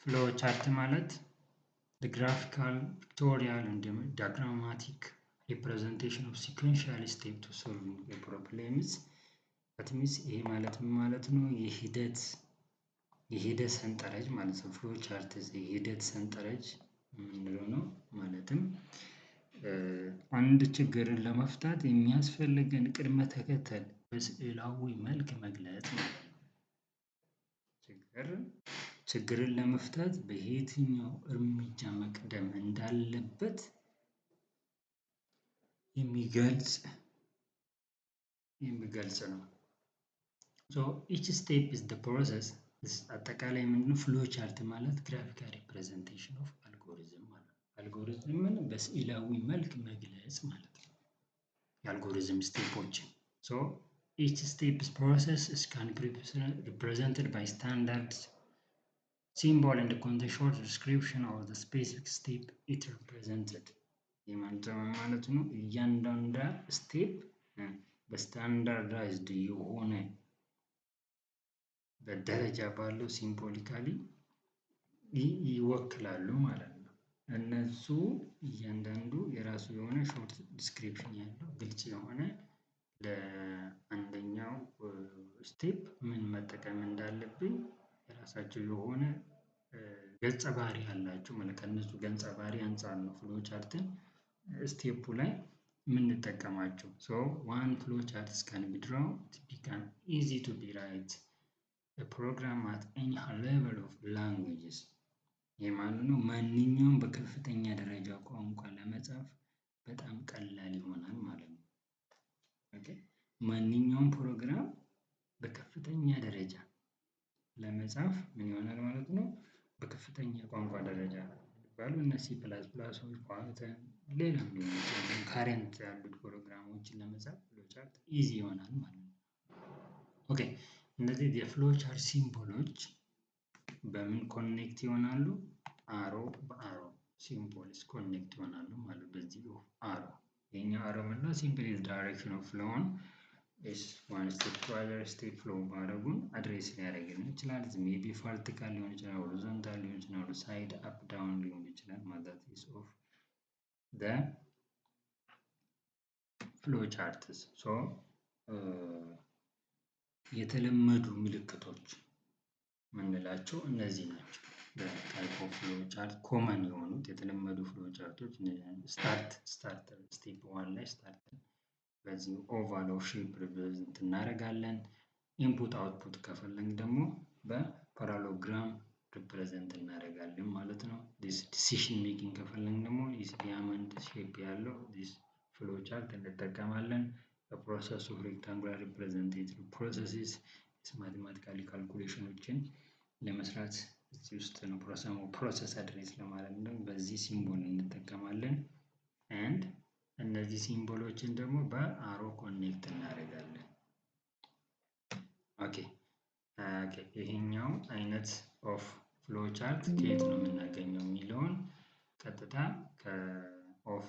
ፍሎ ቻርት ማለት the graphical, pictorial and diagrammatic representation of sequential step to solving a problems. that means ይሄ ማለት ምን ማለት ነው? የሂደት ሰንጠረዥ ማለት ነው። ፍሎ ቻርት የሂደት ሰንጠረዥ ምንለው ነው። ማለትም አንድ ችግርን ለመፍታት የሚያስፈልገን ቅድመ ተከተል በስዕላዊ መልክ መግለጽ ማለት ነው። ችግርን ለመፍታት በየትኛው እርምጃ መቅደም እንዳለበት የሚገልጽ ነው። so each step is the process አጠቃላይ ምንድነው? ፍሎ ቻርት ማለት graphical representation of algorithm ማለት ነው። አልጎሪዝምን በስዕላዊ መልክ መግለጽ ማለት ነው። የአልጎሪዝም ስቴፖችን so each step process can be represented by standard symbol and contain short description of the specific step it represented ማለት ነው። እያንዳንዱ ስቴፕ በስታንዳርዳይዝድ የሆነ በደረጃ ባለው ሲምቦሊካሊ ይወክላሉ ማለት ነው። እነሱ እያንዳንዱ የራሱ የሆነ ሾርት ዲስክሪፕሽን ያለው ግልጽ የሆነ ለአንደኛው ስቴፕ ምን መጠቀም እንዳለብኝ የራሳቸው የሆነ ገጸ ባህሪ አላቸው ማለት ከእነሱ ገጸ ባህሪ አንፃር ነው ፍሎ ቻርትን ስቴፑ ላይ የምንጠቀማቸው። so one flow chart can be drawn to become easy to be write a program at any level of languages ይህ ማለት ነው ማንኛውም በከፍተኛ ደረጃ ቋንቋ ለመጻፍ በጣም ቀላል ይሆናል ማለት ነው። ኦኬ ማንኛውም ፕሮግራም በከፍተኛ ደረጃ ለመጻፍ ምን ይሆናል ማለት ነው? በከፍተኛ ቋንቋ ደረጃ ባሉ እነ C++፣ ፓይተን ሌላም ካረንት ያሉት ፕሮግራሞችን ለመጻፍ ፍሎ ቻርት ኢዚ ይሆናል ማለት ነው። ኦኬ እነዚህ የፍሎ ቻርት ሲምቦሎች በምን ኮኔክት ይሆናሉ? አሮ በአሮ ሲምቦልስ ኮኔክት ይሆናሉ ማለት በዚህ አሮ የኛው አሮ ማለት ሲምፕሊ ዳይሬክሽን ኦፍ ፍሎውን is one step to other step flow ማድረጉን አድሬስ ሊያደርግልን ይችላል። ሜቢ ቨርቲካል ሊሆን ይችላል፣ ሆሪዞንታል ሊሆን ይችላል፣ ሳይድ አፕ ዳውን ሊሆን ይችላል ማለት is of the flow charts so የተለመዱ ምልክቶች ምንላቸው እነዚህ ናቸው። በታይፕ ኦፍ ፍሎ ቻርት ኮመን የሆኑት የተለመዱ ፍሎ ቻርቶች ስታርት ስቴፕ 1 ላይ ስታርት በዚህ ኦቫል ኦፍ ሼፕ ሪፕሬዘንት እናደርጋለን። ኢንፑት አውትፑት ከፈለግን ደግሞ በፓራሎግራም ሪፕሬዘንት እናደርጋለን ማለት ነው። ዲሲሽን ሜኪንግ ከፈለግን ደግሞ ዲያመንድ ሼፕ ያለው ዲስ ፍሎ ቻርት እንጠቀማለን። ፕሮሰስ ኦፍ ሬክታንጉላር ሪፕሬዘንቴቲቭ ፕሮሰስስ ማቴማቲካሊ ካልኩሌሽኖችን ለመስራት እዚህ ውስጥ ነው ፕሮሰስ አድሬስ ለማለት ነው በዚህ ሲምቦል እንጠቀማለን። and እነዚህ ሲምቦሎችን ደግሞ በአሮ ኮኔክት እናደርጋለን። ኦኬ ይሄኛው አይነት ኦፍ ፍሎ ቻርት ከየት ነው የምናገኘው የሚለውን ቀጥታ ከኦፍ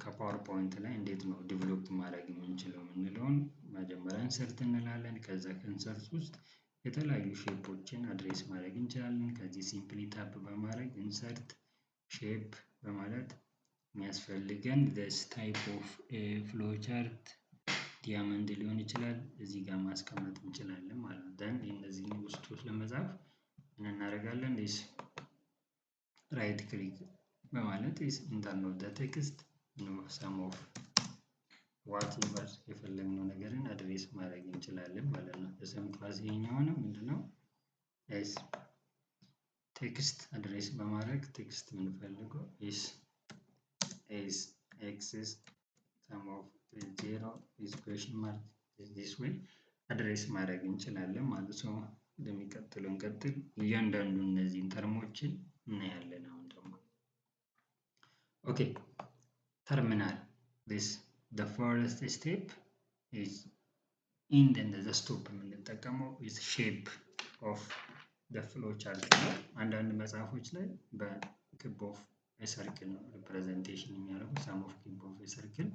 ከፓወርፖይንት ላይ እንዴት ነው ዲቨሎፕ ማድረግ የምንችለው የምንለውን መጀመሪያ ኢንሰርት እንላለን። ከዛ ከኢንሰርት ውስጥ የተለያዩ ሼፖችን አድሬስ ማድረግ እንችላለን። ከዚህ ሲምፕሊ ታፕ በማድረግ ኢንሰርት ሼፕ በማለት የሚያስፈልገን this type of flow chart ዲያመንድ ሊሆን ይችላል እዚህ ጋር ማስቀመጥ እንችላለን ማለት ነው። then እነዚህን ውስጦች ለመጻፍ ምን እናደርጋለን? this right click በማለት is internal the text ነው some of whatever የፈለግነው ነገርን አድሬስ ማድረግ እንችላለን ማለት ነው። በሰም ክላስ ይሄኛው ነው ምንድነው is ቴክስት አድሬስ በማድረግ ቴክስት የምንፈልገው is axis some of 0 is question mark this way አድሬስ ማድረግ እንችላለን ማለት ነው። እንደሚቀጥለው እንቀጥል እያንዳንዱ እነዚህን ተርሞችን እናያለን። አሁን ደግሞ ኦኬ terminal this the first step is end and the stop የምንጠቀመው is shape of the flow chart አንዳንድ መጽሐፎች ላይ በክብ ኦፍ ሰርክል ነው ሪፕሬዘንቴሽን የሚያደርጉ some of ክብ ኦፍ ሰርክል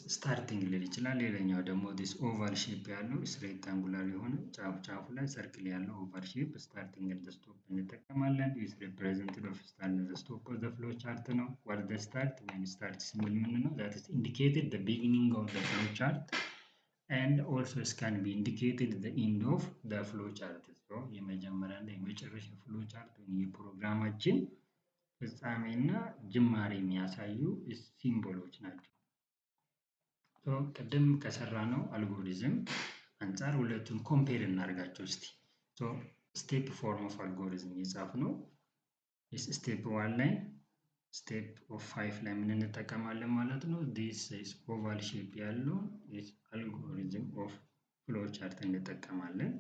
ስታርቲንግ ሊል ይችላል። ሌላኛው ደግሞ ዲስ ኦቫል ሼፕ ያለው ሬክታንጉላር የሆነ ጫፉ ላይ ሰርክል ያለው ኦቫል ሼፕ ስታርቲንግ ኤንድ ስቶፕ እንጠቀማለን። ዲስ ሪፕሬዘንትድ ኦፍ ስታርት ኤንድ ስቶፕ ኦፍ ዘ ፍሎ ቻርት ነው። ዋት ዘ ስታርት ወይም ስታርት ስንል ምን ነው? ዛት ኢዝ ኢንዲኬትድ ዘ ቢጊኒንግ ኦፍ ዘ ፍሎ ቻርት ኤንድ ኦልሶ ካን ቢ ኢንዲኬትድ ዘ ኢንድ ኦፍ ዘ ፍሎ ቻርት። የመጀመሪያ እና የመጨረሻ ፍሎ ቻርት ወይም የፕሮግራማችን ፍጻሜና ጅማሬ የሚያሳዩ ሲምቦሎች ናቸው። ቅድም ከሰራነው አልጎሪዝም አንጻር ሁለቱን ኮምፔር እናደርጋቸው እስቲ። ስቴፕ ፎርም ኦፍ አልጎሪዝም የጻፍነው ስቴፕ 1 ላይ ስቴፕ ኦፍ 5 ላይ ምን እንጠቀማለን ማለት ነው? ዲስ ኢዝ ኦቫል ሼፕ ያለው አልጎሪዝም ኦፍ ፍሎ ቻርት እንጠቀማለን።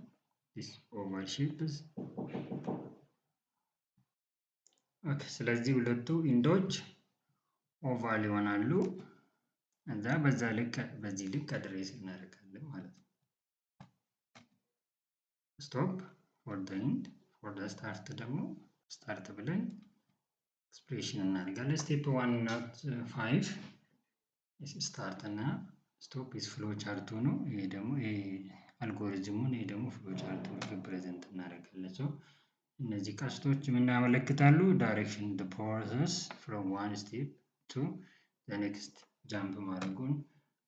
ዲስ ኦቫል ሼፕስ ኦኬ። ስለዚህ ሁለቱ ኢንዶች ኦቫል ይሆናሉ። እዛ በዚህ ልክ አድሬስ እናደርጋለን ማለት ነው። ስቶፕ ፎር ዘ ኢንድ ፎር ዘ ስታርት ደግሞ ስታርት ብለን ኤክስፕሬሽን እናደርጋለን። ስቴፕ 1 እና 5 ስታርት እና ስቶፕ ኢዝ ፍሎ ቻርቱ ነው። ይሄ ደግሞ አልጎሪዝሙን፣ ይሄ ደግሞ ፍሎ ቻርቱን ሪፕሬዘንት እናደርጋለን። ሶ እነዚህ ቀስቶች ምን ያመለክታሉ? ዳይሬክሽን ዘ ፕሮሰስ ፍሮም ዋን ስቴፕ ቱ ዘ ኔክስት ጃምፕ ማድረጉን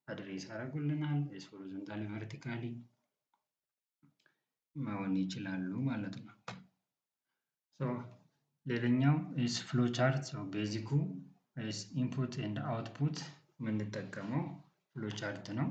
አድሬስ ያደርጉልናል። ሆሪዞንታሊ ቨርቲካሊ መሆን ይችላሉ ማለት ነው። ሌላኛው ኢዝ ፍሎ ቻርት። ቤዚኩ ኢንፑት ኤንድ አውትፑት የምንጠቀመው ፍሎ ቻርት ነው።